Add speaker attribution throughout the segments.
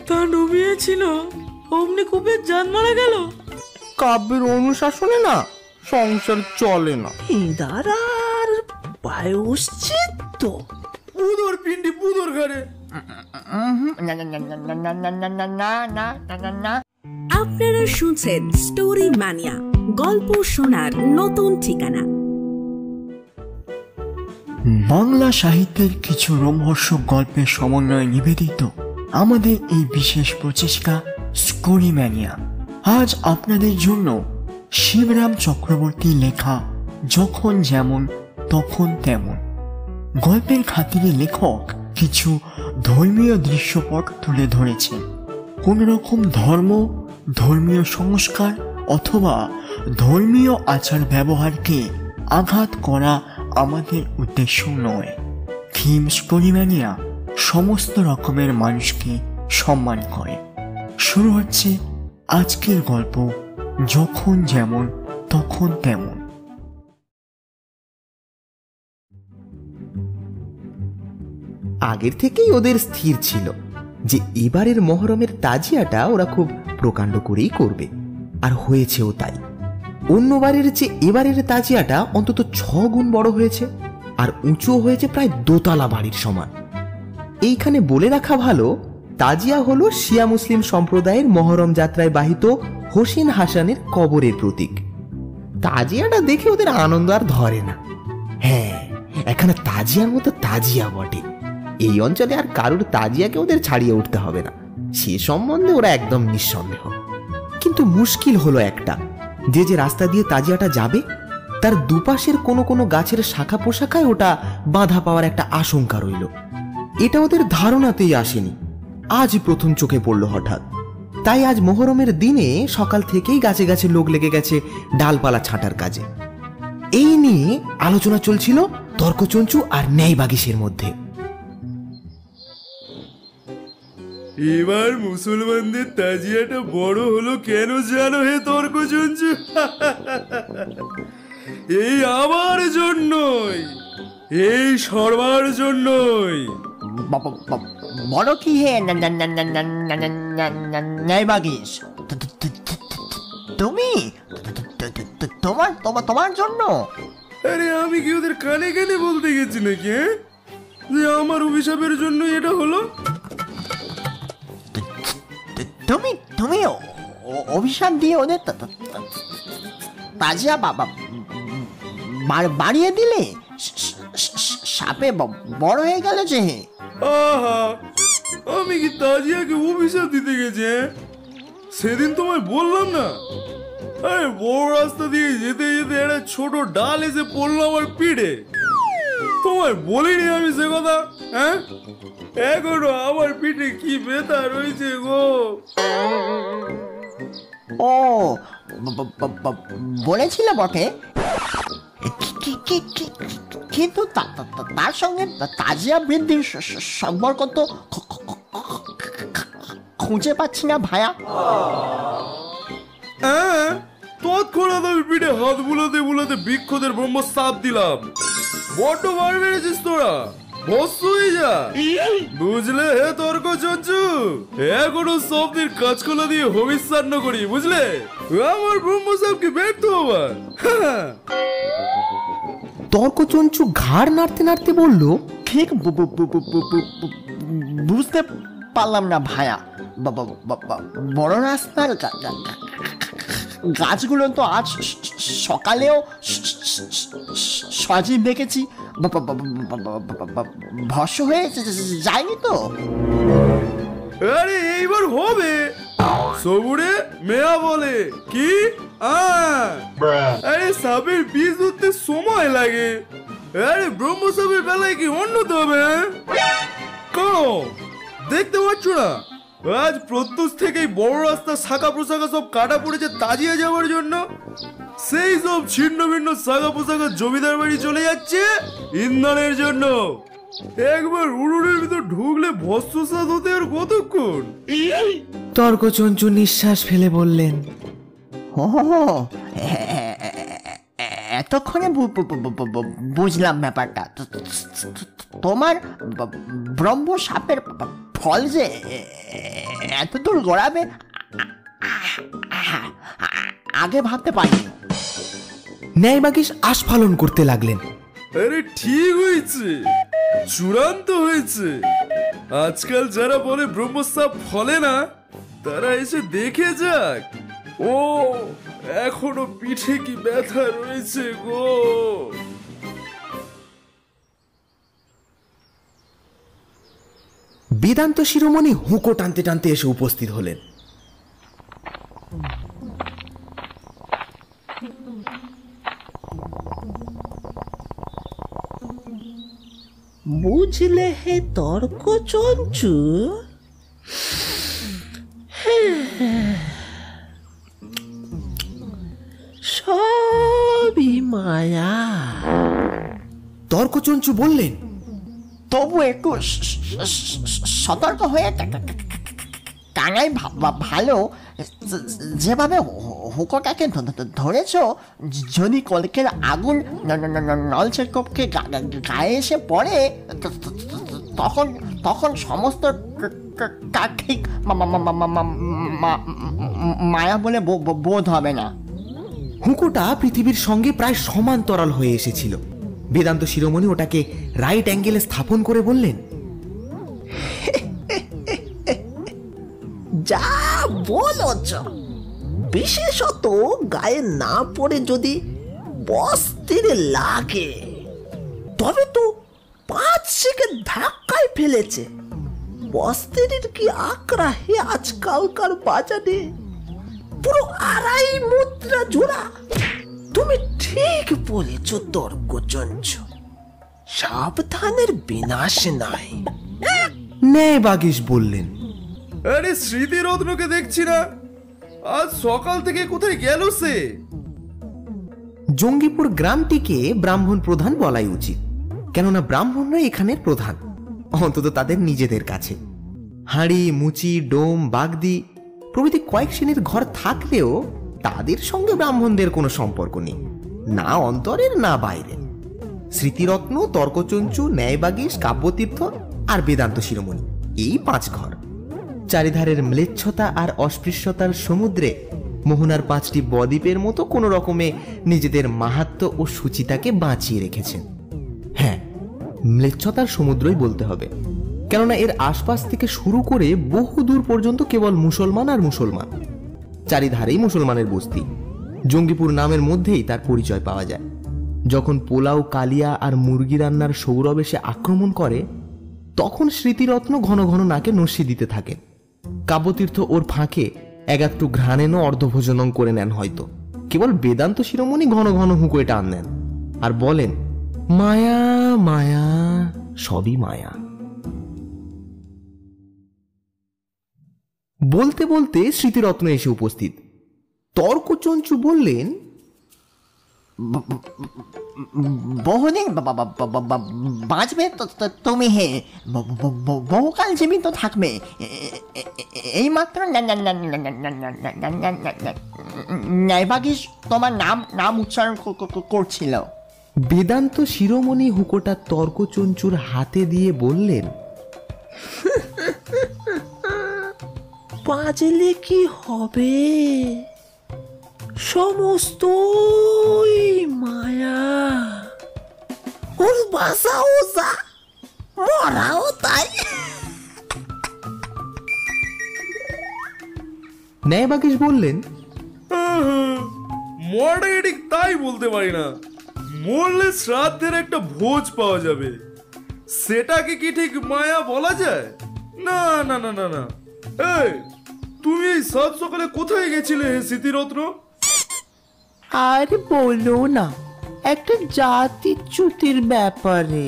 Speaker 1: তা ডুবিয়েছিল, অমনি কূপে জান মারা গেল।
Speaker 2: কাব্যের অনুশাসনে না সংসার চলে না।
Speaker 3: ইঁদারার প্রায়শ্চিত্ত
Speaker 1: বুদর পিন্ডি বুদর ঘরে।
Speaker 4: আপনারা শুনছেন স্টোরি ম্যানিয়া, গল্প শোনার নতুন ঠিকানা।
Speaker 5: বাংলা সাহিত্যের কিছু রোমহর্ষক গল্পের সমন্বয়ে নিবেদিত আমাদের এই বিশেষ প্রচেষ্টা স্টোরি ম্যানিয়া। আজ আপনাদের জন্য শিবরাম চক্রবর্তীর লেখা যখন যেমন তখন তেমন গল্পের খাতিরে লেখক কিছু ধর্মীয় দৃশ্যপট তুলে ধরেছেন। কোন রকম ধর্ম, ধর্মীয় সংস্কার অথবা ধর্মীয় আচার ব্যবহারকে আঘাত করা আমাদের উদ্দেশ্য নয়। থিম স্টোরি ম্যানিয়া সমস্ত রকমের মানুষকে সম্মান করে। শুরু হচ্ছে আজকের গল্প যখন যেমন তখন তেমন।
Speaker 2: আগের থেকেই ওদের স্থির ছিল যে এবারের মহরমের তাজিয়াটা ওরা খুব প্রকাণ্ড করেই করবে, আর হয়েছেও তাই। অন্যবারের চেয়ে এবারের তাজিয়াটা অন্তত 6 গুণ বড় হয়েছে, আর উঁচুও হয়েছে প্রায় দোতলা বাড়ির সমান। এইখানে বলে রাখা ভালো, তাজিয়া হলো শিয়া মুসলিম সম্প্রদায়ের মহরম যাত্রায় বাহিত হোসেন হাসানের কবরের প্রতীক। তাজিয়াটা দেখে ওদের আনন্দ আর ধরে না। হ্যাঁ, এখানে তাজিয়ার মতো তাজিয়া বটে। এই অঞ্চলে আর কারুর তাজিয়াকে ওদের ছাড়িয়ে উঠতে হবে না, সে সম্বন্ধে ওরা একদম নিঃসন্দেহ। কিন্তু মুশকিল হলো একটা, যে যে রাস্তা দিয়ে তাজিয়াটা যাবে তার দুপাশের কোনো কোনো গাছের শাখা পোশাখায় ওটা বাধা পাওয়ার একটা আশঙ্কা রইল। এটা ওদের ধারণাতেই আসেনি, আজ প্রথম চোখে পড়ল হঠাৎ। তাই আজ মোহরমের দিনে সকাল থেকেই গাছে গাছে লোক লেগে গেছে ডালপালা ছাঁটার কাজে। এই নিয়ে আলোচনা চলছিল তর্কচঞ্চু আর ন্যায়বাগিসের মধ্যে।
Speaker 1: এবার মুসলমানদের তাজিয়াটা বড় হলো কেন জানো হে তর্কচঞ্চু? এই আমার জন্যই, এই সবার জন্যই।
Speaker 3: বড় কি হে ন্যায়বাগিস? তুমি তোমার তোমার তোমার জন্য?
Speaker 1: আরে আমি কি ওদের কানে কানে বলতে গেছি নাকি যে আমার অভিশাপের জন্য এটা হলো?
Speaker 3: তুমি তুমি অভিশাপ দিয়ে ওদের তাজিয়া বাড়িয়ে দিলে, সাপে বড় হয়ে গেল যে।
Speaker 1: আহা, আমি কি তাজিয়াকে অভিশাপ দিতে গেছি? সেদিন তোমায় বললাম না, আরে বড় রাস্তা দিয়ে যেতে যেতে একটা ছোট ডাল এসে পড়লো আমার পিঠে। তোমায় বলিনি আমি সে কথা? হ্যাঁ, এখনো আমার পিঠে কি ব্যথা রয়েছে গো।
Speaker 3: ও বলেছিল বটে, কিন্তু তার সঙ্গে তাজিয়া বৃদ্ধির সম্পর্ক তো খুঁজে পাচ্ছি না ভায়া।
Speaker 1: হ্যাঁ, তৎক্ষণাৎ আমি পিঠে হাত বুলাতে বুলাতে বৃক্ষদের ব্রহ্ম সাপ দিলাম। বড্ড বার বেড়েছিস তোরা, বস্ত হয়ে যা। বুঝলে হে তর্কচঞ্চু, এখনো শব্দের কাজকলা দিয়ে হবিষ্যান্ন করি, বুঝলে? আমার ব্রহ্ম সাপকে ব্যর্থ হবার।
Speaker 2: তর্কচঞ্চু ঘাড় নাড়তে নাড়তে বলল,
Speaker 3: ঠিক বুঝতে পারলাম না ভায়া। বড় রাস্তার গাছগুলো তো আজ সকালেও সজীব দেখেছি, ভস্য হয়ে যায়নি তো?
Speaker 1: আরে এইবার হবে, সবুরে মেয়া বলে কি? আরে সাপের বীজ উঠতে সময় লাগে। আরে ব্রহ্ম সাপের বেলায় কি উন্নত হবে? কম দেখতে পাচ্ছ না, আজ প্রত্যুষ থেকেই বড় রাস্তা শাখা প্রশাখা সব কাটা পড়েছে তাজিয়া যাওয়ার জন্য। সেই সব ছিন্ন ভিন্ন শাখা প্রশাখা জমিদার বাড়ি চলে যাচ্ছে ইন্ধনের জন্য। একবার উড়ুনের ভিতর ঢুকলে ভস্মসাৎ হতে আর কতক্ষণ?
Speaker 2: তর্কচঞ্চু নিঃশ্বাস ফেলে বললেন,
Speaker 3: এতক্ষণে বুঝলাম ব্যাপারটা। তোমার ব্রহ্ম সাপের ফল যে এত দূর গড়াবে আগে ভাবতে পারিনি।
Speaker 2: ন্যায়বাগীশ আস্ফালন করতে লাগলেন।
Speaker 1: আরে ঠিক হয়েছে, চূড়ান্ত হয়েছে। আজকাল যারা বলে ব্রহ্মসাপ ফলে না, তারা এসে দেখে যাক। ও এখনো পিঠে কি ব্যথা রয়েছে গো।
Speaker 2: বেদান্ত শিরোমণি হুঁকো টানতে টানতে এসে উপস্থিত হলেন।
Speaker 6: বুঝলে হে তর্ক চঞ্চু, সবই মায়া।
Speaker 2: তর্কচঞ্চু বললেন,
Speaker 3: তবু একটু সতর্ক হয়ে কাঙাই ভালো। যেভাবে হুকোটাকে ধরেছ, যদি কলকের আগুন নলচেকপকে গায়ে এসে পড়ে, তখন সমস্ত কাঠিক মায়া বলে বোধ হবে না।
Speaker 2: হুঁকোটা পৃথিবীর সঙ্গে প্রায় সমান্তরাল হয়ে এসেছিল। বেদান্ত শিরোমণি ওটাকে রাইট অ্যাঙ্গেলে স্থাপন করে বললেন,
Speaker 6: যা বলছ, বিশেষত গায়ে না পড়ে যদি বস্তিরে লাগে, তবে তো 5 সেকেন্ড ধাক্কায় ফেলেছে। বস্তির কি আকড়া হে আজকালকার বাজারে, পুরো 2.5 মুদ্রা জোড়া। তুমি ঠিক বলেছ তর্কচঞ্চু, সাবধানের বিনাশ নাই।
Speaker 2: ন্যায়বাগীশ বললেন,
Speaker 1: আরে স্মৃতিরত্নকে দেখছি না, আজ সকাল থেকে কোথায় গেল সে?
Speaker 2: জঙ্গিপুর গ্রামটিকে ব্রাহ্মণ প্রধান বলাই উচিত, কেননা ব্রাহ্মণরা এখানের প্রধান, অন্তত তাদের নিজেদের কাছে। হাঁড়ি, মুচি, ডোম, বাগদি প্রভৃতি কয়েক শ্রেণীর ঘর থাকলেও তাদের সঙ্গে ব্রাহ্মণদের কোনো সম্পর্ক নেই, না অন্তরের না বাইরের। স্মৃতিরত্ন, তর্কচঞ্চু, ন্যায়বাগীশ, কাব্যতীর্থ আর বেদান্ত শিরোমণি, এই 5 ঘর। চারিধারের ম্লেচ্ছতা আর অস্পৃশ্যতার সমুদ্রে মোহনার 5টি বদ্বীপের মতো কোনো রকমে নিজেদের মাহাত্ম্য ও সুচিতাকে বাঁচিয়ে রেখেছেন। হ্যাঁ, ম্লেচ্ছতার সমুদ্রই বলতে হবে, কেননা এর আশপাশ থেকে শুরু করে বহু দূর পর্যন্ত কেবল মুসলমান আর মুসলমান। চারিধারেই মুসলমানের বস্তি। জঙ্গিপুর নামের মধ্যেই তার পরিচয় পাওয়া যায়। যখন পোলাও, কালিয়া আর মুরগি রান্নার সৌরভ এসে আক্রমণ করে, তখন স্মৃতিরত্ন ঘন ঘন নাকে নস্যি দিতে থাকেন। কাব্যতীর্থ ওর ফাঁকে একাত্তু ঘ্রাণেন অর্ধভোজনং করে নেন হয়তো। কেবল বেদান্ত শিরোমণি ঘন ঘন হুঁকোয় টান নেন আর বলেন, মায়া মায়া, সবই মায়া। বলতে বলতে স্মৃতিরত্ন এসে উপস্থিত। তর্কচঞ্চু বললেন,
Speaker 3: বহুদিন বাঁচবে তুমি হে, বহুকাল জীবিত থাকবে। এইমাত্র ন্যায়বাগীশ তোমার নাম উচ্চারণ করছিল।
Speaker 2: বেদান্ত শিরোমণি হুঁকোটা তর্কচঞ্চুর হাতে দিয়ে বললেন,
Speaker 6: বাজলে কি হবে, সমস্ত মায়া। ওর বাসাও যা, মরাও তাই।
Speaker 2: ন্যায়বাগীশ বললেন,
Speaker 1: মরাটাকে ঠিক তাই বলতে পারি না। মরলে শ্রাদ্ধের একটা ভোজ পাওয়া যাবে, সেটাকে কি ঠিক মায়া বলা যায়? না না না না না। এই, তুমি এই সাত সকালে কোথায় গেছিলে হে স্মৃতিরত্ন?
Speaker 6: আর বলো না, একটা জাতি চ্যুতির ব্যাপারে।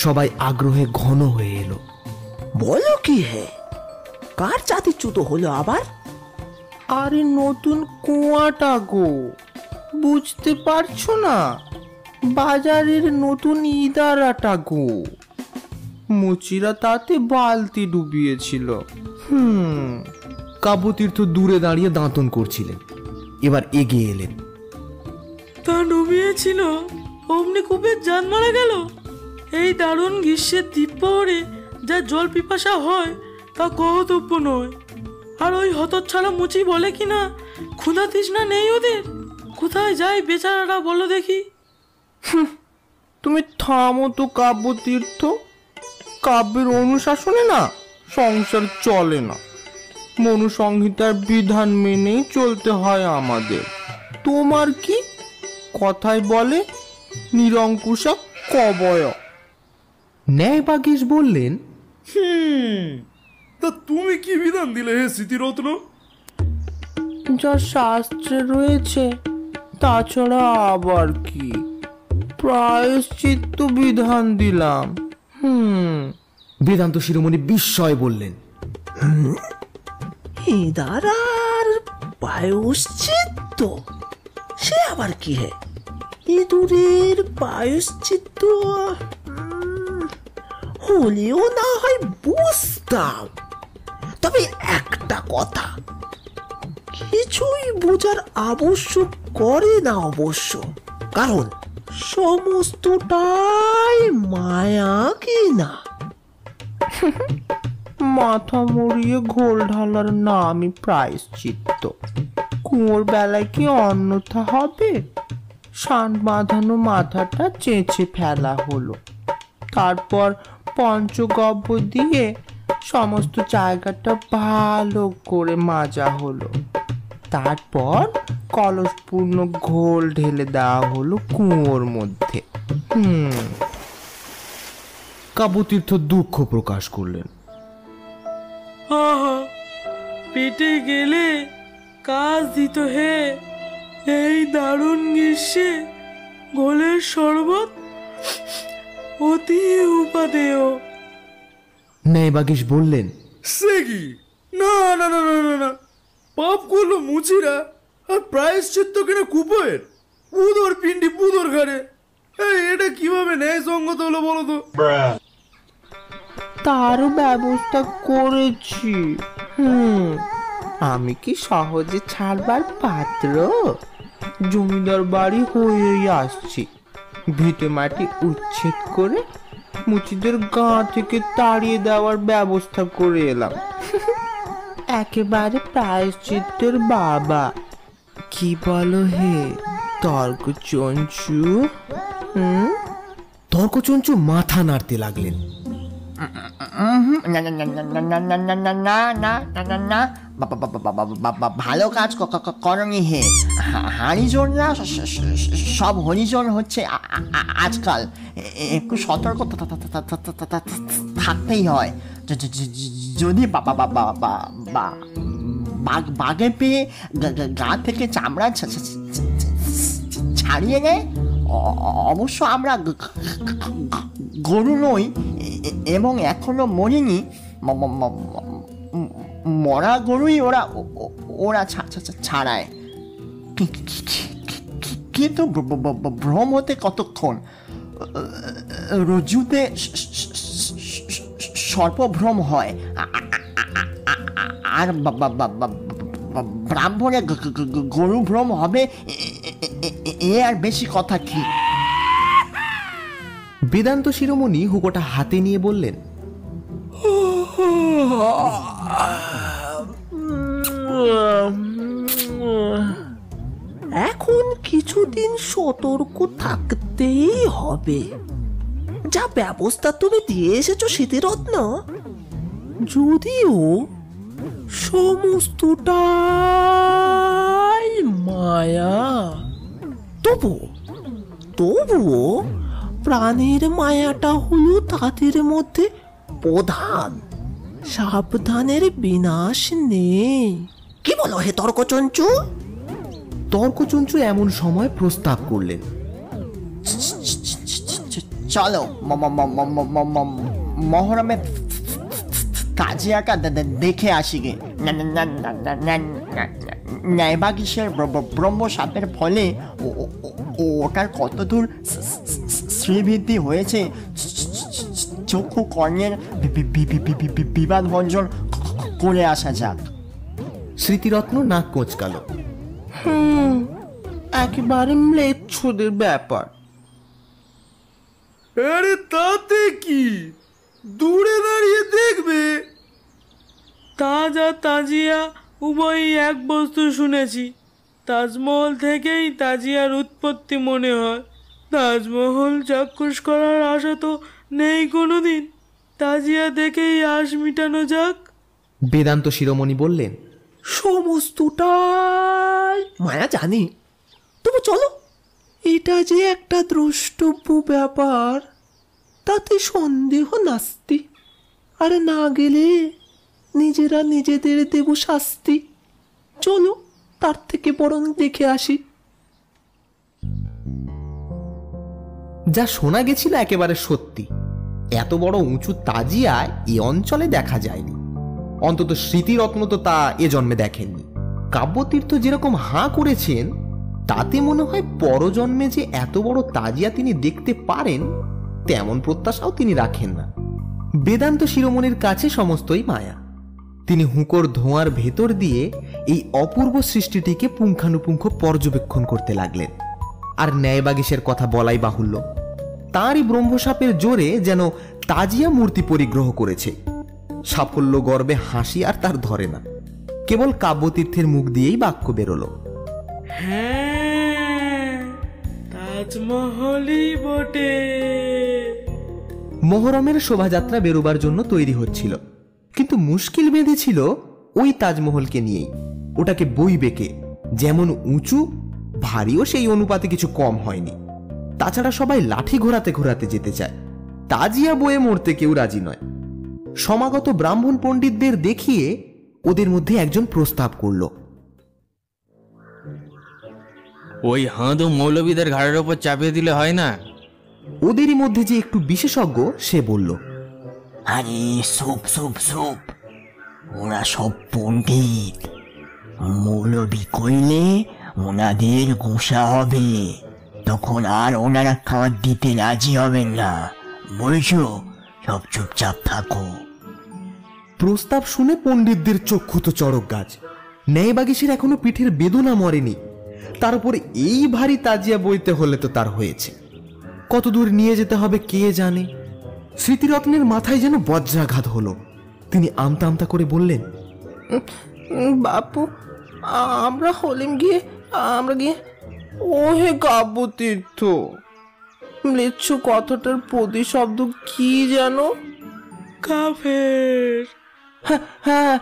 Speaker 2: সবাই আগ্রহে ঘন হয়ে এলো।
Speaker 6: বলো কি হে, কার জাতিচ্যুত হলো আবার? আরে নতুন কুয়াটা গো, বুঝতে পারছো না? বাজারের নতুন ইদারাটা গো। মুচিরা তাতে বালতি ডুবিয়েছিল।
Speaker 2: কাব্যতীর্থ দূরে দাঁড়িয়ে দাঁতন করছিলেন, এবার এগিয়ে এলেন।
Speaker 7: তা ডুবিয়েছিল, অমনি কূপে জান মারা গেল? এই দারুণ গ্রীষ্মের দ্বীপরে যা জল পিপাসা হয় তা কহতব্য নয়। আর ওই হতচ্ছাড়া মুচি বলে কিনা ক্ষুধা তৃষ্ণা নেই ওদের। কোথায় যায় বেচারারা বলো দেখি?
Speaker 6: তুমি থামো তো কাব্যতীর্থ। কাব্যের অনুশাসনে না সংসার চলে না, মনুসংহিতার বিধান মেনেই চলতে হয় আমাদের। তোমার কি কথায় বলে নিরঙ্কুশা কবয়।
Speaker 2: ন্যায় বাগীশ বললেন,
Speaker 1: তা তুমি কি বিধান দিলে হে স্মৃতিরত্ন?
Speaker 6: যা শাস্ত্রে রয়েছে তাছাড়া আবার কি, প্রায়শ্চিত্ত বিধান দিলাম।
Speaker 2: বেদান্ত শিরোমণি বিস্ময় বললেন,
Speaker 3: ইঁদারার প্রায়শ্চিত্ত? সে আবার কি হে? ইঁদুরের প্রায়শ্চিত্ত হলেও না হয় বুঝতাম, তবে একটা কথা কিছুই বোঝার আবশ্যক করে না অবশ্য, কারণ সমস্তটাই মায়া কি না।
Speaker 6: মাথা মরিয়ে ঘোল ঢালার নামই প্রায়শ্চিত্ত। কুয়োর বেলায় কি অন্যথা হবে? শান বাঁধানো মাথাটা চেঁচে ফেলা হলো, তারপর পঞ্চগব্য দিয়ে সমস্ত জায়গাটা ভালো করে মাজা হলো, তারপর কলসপূর্ণ ঘোল ঢেলে দেওয়া হলো কুয়োর মধ্যে।
Speaker 2: কাব্যতীর্থ দুঃখ প্রকাশ করলেন।
Speaker 7: আহা, পেটে গেলে কাজ দিত হে এই দারুণ গ্রীষ্মে গোলের শরবত অতি উপাদেয়।
Speaker 2: ন্যায় বাগীশ বললেন,
Speaker 1: সে কি? না না না না না না, পাপ করলো মুচিরা আর প্রায়শ্চিত্ত কিনা কুপের পুদর পিন্ডি পুদর ঘাড়ে। এটা কিভাবে ন্যায় সঙ্গত হলো বলো তো?
Speaker 6: তারও ব্যবস্থা করেছি। আমি কি সহজে ছাড়বার পাত্র? জমিদার বাড়ি হয়েই আসছি, ভিটে মাটি উচ্ছেদ করে মুচিদের গা থেকে তাড়িয়ে দেওয়ার ব্যবস্থা করে এলাম। একেবারে প্রায়শ্চিত্তের বাবা। কি বলো হে তর্কচঞ্চু?
Speaker 2: তর্কচঞ্চু মাথা নাড়তে লাগলেন।
Speaker 3: না না না না না না না না না না না না, ভালো কাজ করনি হে। হারিজনরা সব হরিজন হচ্ছে আজকাল, একটু সতর্ক থাকতেই হয়। যদি বাঘে পেয়ে গা থেকে চামড়া ছাড়িয়ে নেয়, অবশ্য আমরা গরু নই এবং এখনো মরিনি, মরা গরুই ওরা ছাড়ায়। কিন্তু ভ্রম হতে কতক্ষণ? রজ্জুতে সর্পভ্রম হয়, আর ব্রাহ্মণে গরু ভ্রম হবে, এ আর বেশি কথা কি?
Speaker 2: বেদান্ত শিরোমণি হুকোটা হাতে নিয়ে বললেন,
Speaker 3: এখন কিছুদিন সতর্ক থাকতেই হবে। যা ব্যবস্থা তুমি দিয়ে এসেছো স্মৃতিরত্ন, যদিও সমস্তটাই মায়া, তবুও প্রাণের মায়াটা হলো তাদের মধ্যে প্রধান। সাবধানের বিনাশ নেই। কি বলো হে তর্কচঞ্চু?
Speaker 2: তর্কচঞ্চু এমন সময় প্রস্তাব করলেন,
Speaker 3: চলো মহরমে তাজিয়াটা দেখে আসি গে। ন্যায়বাগীশের ব্রহ্মশাপের ফলে ওটার কতদূর শ্রীবৃদ্ধি হয়েছে চক্ষু কর্ণের বিবাদ ভঞ্জন করে আসা যাক।
Speaker 2: স্মৃতিরত্ন নাক কোঁচকাল।
Speaker 6: একেবারে ম্লেচ্ছদের ব্যাপার।
Speaker 1: আরে তাতে কি, দূরে দাঁড়িয়ে দেখবে।
Speaker 7: তাজ আর তাজিয়া উভয়ই এক বস্তু শুনেছি। তাজমহল থেকেই তাজিয়ার উৎপত্তি মনে হয়। তাজমহল চাক্ষুষ করার আশা তো নেই কোনোদিন। তাজিয়া দেখেই আশ মিটানো যাক।
Speaker 2: বেদান্ত শিরোমণি বললেন,
Speaker 6: সমস্তটাই মায়া জানি, তবু চলো, এটা যে একটা দ্রষ্টব্য ব্যাপার, তাতে সন্দেহ নাস্তি। আর না গেলে নিজেরা নিজেদের দেব শাস্তি। চলো, তার থেকে বরং দেখে আসি।
Speaker 2: যা শোনা গেছিল একেবারে সত্যি। এত বড় উঁচু তাজিয়া এ অঞ্চলে দেখা যায়নি, অন্তত স্মৃতিরত্ন তো তা এ জন্মে দেখেননি। কাব্যতীর্থ যেরকম হাঁ করেছেন, তাতে মনে হয় পরজন্মে যে এত বড় তাজিয়া তিনি দেখতে পারেন, তেমন প্রত্যাশাও তিনি রাখেন না। বেদান্ত শিরোমণির কাছে সমস্তই মায়া। তিনি হুঁকোর ধোঁয়ার ভেতর দিয়ে এই অপূর্ব সৃষ্টিটিকে পুঙ্খানুপুঙ্খ পর্যবেক্ষণ করতে লাগলেন। আর ন্যায়বাগীশের কথা বলাই বাহুল্য, তাঁরই ব্রহ্মসাপের জোরে যেন তাজিয়া মূর্তি পরিগ্রহ করেছে। সাফল্য গর্বে হাসি আর তার ধরে না, কেবল কাব্যতীর্থের মুখ দিয়েই বাক্য বেরোলো,
Speaker 7: হ্যাঁ, তাজমহলই বটে।
Speaker 2: মোহরমের শোভাযাত্রা বেরোবার জন্য তৈরি হচ্ছিল, কিন্তু মুশকিল বেঁধেছিল ওই তাজমহলকে নিয়েই। ওটাকে বইবে কে? যেমন উঁচু, ভারীও সেই অনুপাতে কিছু কম হয়নি। তাছাড়া সবাই লাঠি ঘোরাতে ঘোরাতে যেতে চায়, তাজিয়া বয়ে মরতে কেউ রাজি নয়। সমাগত ব্রাহ্মণ পণ্ডিতদের দেখিয়ে ওদের মধ্যে একজন প্রস্তাব করল,
Speaker 8: ওই হাঁদু মৌলবীদের ঘাড়ের ওপর চাপিয়ে দিলে হয় না?
Speaker 2: ওদেরই মধ্যে যে একটু বিশেষজ্ঞ সে বলল,
Speaker 3: আরে সুপ সুপ সুপ, ওরা সব পণ্ডিত। মৌলবি করলে ওনাদের গোসা হবে, তখন আর ওনারা কাঁধ দিতে রাজি হবেন না। বলছো, সব চুপচাপ থাকো।
Speaker 2: প্রস্তাব শুনে পণ্ডিতদের চক্ষু তো চড়ক গাছ। ন্যায়বাগীশের এখনো পিঠের বেদনা মরেনি, তার উপরে এই ভারী তাজিয়া বইতে হলে তো তার হয়েছে। কত দূর নিয়ে যেতে হবে কে জানে। স্মৃতিরত্নের মাথায় যেন বজ্রাঘাত হলো। তিনি আমতা আমতা করে বললেন,
Speaker 6: বাপু, আমরা গিয়ে ও হে কাব্যতীর্থ, ম্লেচ্ছ কথাটার প্রতিশব্দ কি জানো?
Speaker 7: কাফের।
Speaker 6: হ্যাঁ,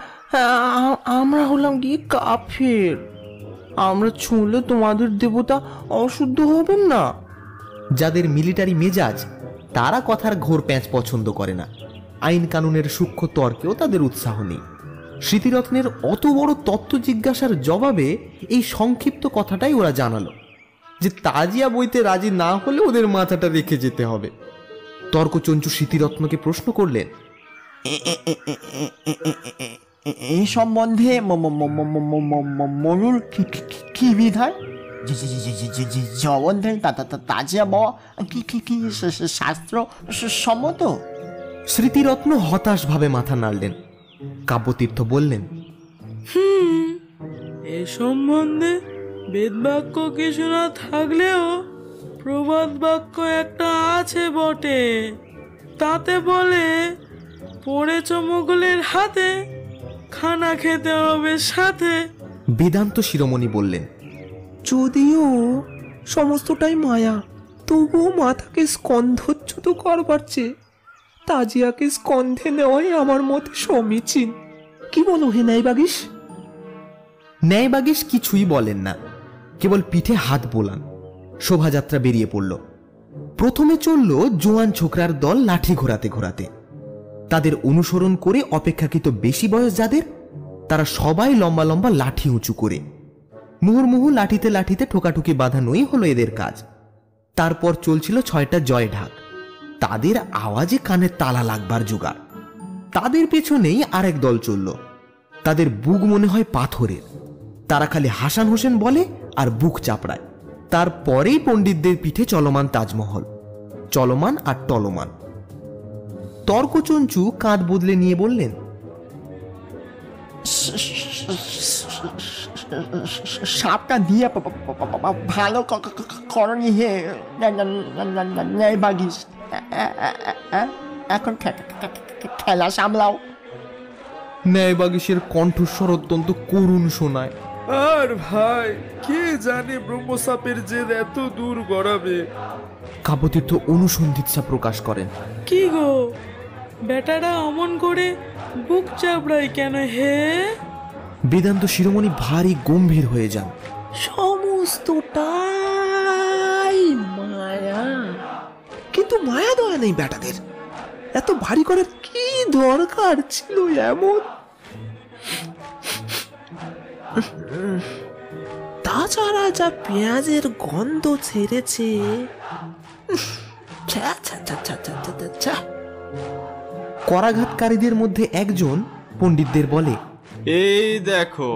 Speaker 6: আমরা হলাম গিয়ে কাফের। আমরা ছুঁলে তোমাদের দেবতা অশুদ্ধ হবেন না।
Speaker 2: যাদের মিলিটারি মেজাজ, তারা কথার ঘোর প্যাঁচ পছন্দ করে না। আইন কানুনের সূক্ষ্ম তর্কেও তাদের উৎসাহ নেই। স্মৃতিরত্নের অত বড় তত্ত্ব জিজ্ঞাসার জবাবে এই সংক্ষিপ্ত কথাটাই ওরা জানালো, যে তাজিয়া বইতে রাজি না হলে ওদের মাথাটা রেখে যেতে হবে। তর্কচঞ্চু স্মৃতিরত্নকে প্রশ্ন করলেন,
Speaker 3: এই সম্বন্ধে মনুর কি বিধান? জবন্ধে তাজিয়া বওয়া কি শাস্ত্র সম্মত?
Speaker 2: স্মৃতিরত্ন হতাশভাবে মাথা নাড়লেন। কাব্যতীর্থ বললেন,
Speaker 7: এ সম্বন্ধে বেদবাক্য কিছু না থাকলেও প্রবাদ বাক্য একটা আছে বটে। তাতে বলে, পড়েছ মোগলের হাতে, খানা খেতে হবে সাথে।
Speaker 2: বেদান্ত শিরোমণি বললেন,
Speaker 6: যদিও সমস্তটাই মায়া, তবুও মাথাকে স্কন্ধচ্যুত করবার চেয়ে তাজিয়াকে স্কন্ধে নেওয়াই আমার মতে সমীচীন। কি বলো হে ন্যায়বাগীশ?
Speaker 2: ন্যায়বাগীশ কিছুই বলেন না, কেবল পিঠে হাত বোলান। শোভাযাত্রা বেরিয়ে পড়ল। প্রথমে চলল জোয়ান ছোকরার দল লাঠি ঘোরাতে ঘোরাতে। তাদের অনুসরণ করে অপেক্ষাকৃত বেশি বয়স যাদের, তারা সবাই লম্বা লম্বা লাঠি উঁচু করে। মুহুর্মুহু লাঠিতে লাঠিতে ঠোকাঠুকি বাঁধানোই হলো এদের কাজ। তারপর চলছিল 6টা জয় ঢাক, তাদের আওয়াজে কানে তালা লাগবার জোগাড়। তাদের পেছনেই আরেক দল চলল। তাদের বুক মনে হয় পাথরের। তারা খালি হাসান হোসেন বলে আর বুক চাপড়ায়। তারপরেই পণ্ডিতদের পিঠে চলমান তাজমহল, চলমান আর টলমান। তর্কচঞ্চু কাঁধ বদলে নিয়ে বললেন,
Speaker 3: সাপটা দিয়ে ভালো করনি হে ন্যায়বাগীশ। এখন খেলা সামলাও।
Speaker 2: ন্যায়বাগীশের কণ্ঠস্বর অত্যন্ত করুণ শোনায়।
Speaker 1: আর ভাই, কে জানে ব্রহ্মসাপের জেদ এত দূর গড়াবে।
Speaker 2: কাব্যতীর্থ অনুসন্ধিৎসা প্রকাশ করেন।
Speaker 7: কি গো, বেটারা অমন করে বুক চাপড়াই কেন হে?
Speaker 2: বেদান্ত শিরোমণি ভারী গম্ভীর হয়ে যান।
Speaker 6: সমস্তটাই মায়া, কিন্তু মায়া দয়া নেই বেটাদের। এত ভারী করার কি দরকার ছিল এমন? তাছাড়া যা পেঁয়াজের গন্ধ ছেড়েছে,
Speaker 2: করাঘাতকারীদের মধ্যে একজন পণ্ডিতদের বলে,
Speaker 8: এই দেখো,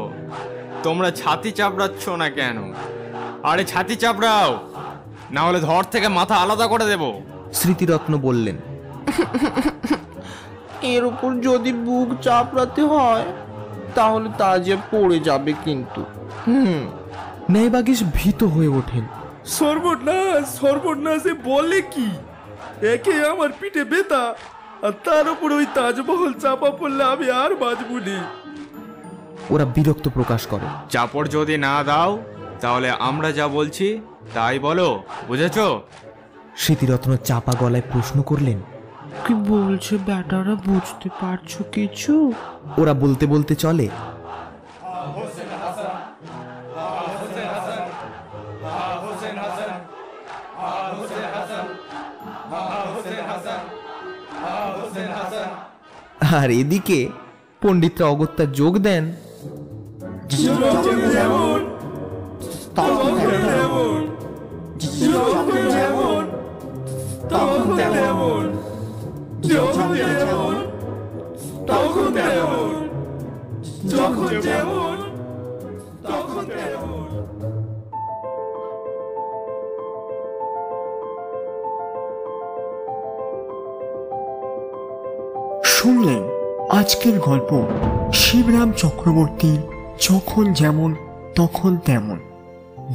Speaker 8: তোমরা ছাতি চাপড়াচ্ছ না কেন? আরে ছাতি চাপড়াও, না হলে ধর থেকে মাথা আলাদা করে দেব।
Speaker 2: স্মৃতিরত্ন বললেন,
Speaker 6: এর উপর যদি বুক চাপড়াতে হয় তাহলে তা যে পড়ে যাবে কিন্তু।
Speaker 2: ন্যায়বাগীশ ভীত হয়ে ওঠেন।
Speaker 1: সর্বনাশ, সর্বনাশ, এ বলে কি? একে আমার পিঠে ব্যথা, আর তার উপর ওই তাজমহল চাপা পড়লে আমি আর বাঁচবুনি।
Speaker 2: ওরা বিরক্ত প্রকাশ করে।
Speaker 8: চাপড় যদি না দাও তাহলে আমরা যা বলছি তাই বলো, বুঝেছো?
Speaker 2: স্মৃতিরত্ন চাপা গলায় প্রশ্ন করলেন,
Speaker 6: কি বলছে বেটারা, বুঝতে পারছো কিছু?
Speaker 2: ওরা বলতে বলতে চলে। আর এদিকে পণ্ডিতরা অগত্যা যোগ দেন।
Speaker 5: শুনলেন আজকের গল্প শিবরাম চক্রবর্তীর যখন যেমন তখন তেমন।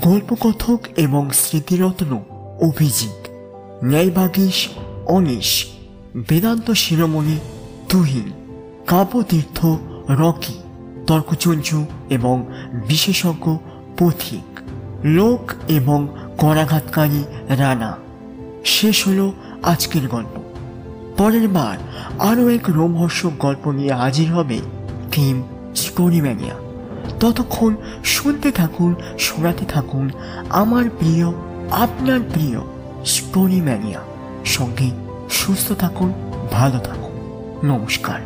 Speaker 5: গল্পকথক এবং স্মৃতিরত্ন অভিজিৎ, ন্যায়বাগীশ অনিশ, বেদান্ত শিরোমণি তুহিন, কাব্যতীর্থ রকি, তর্কচঞ্চু এবং বিশেষজ্ঞ পথিক, লোক এবং করাঘাতকারী রানা। শেষ হলো আজকের গল্প। পরের বার আরও এক রোমহর্ষক গল্প নিয়ে হাজির হবে টিম স্টোরি ম্যানিয়া। ততক্ষণ শুনতে থাকুন, শোনাতে থাকুন আমার প্রিয়, আপনার প্রিয় স্টোরি ম্যানিয়া। সঙ্গে সুস্থ থাকুন, ভালো থাকুন। নমস্কার।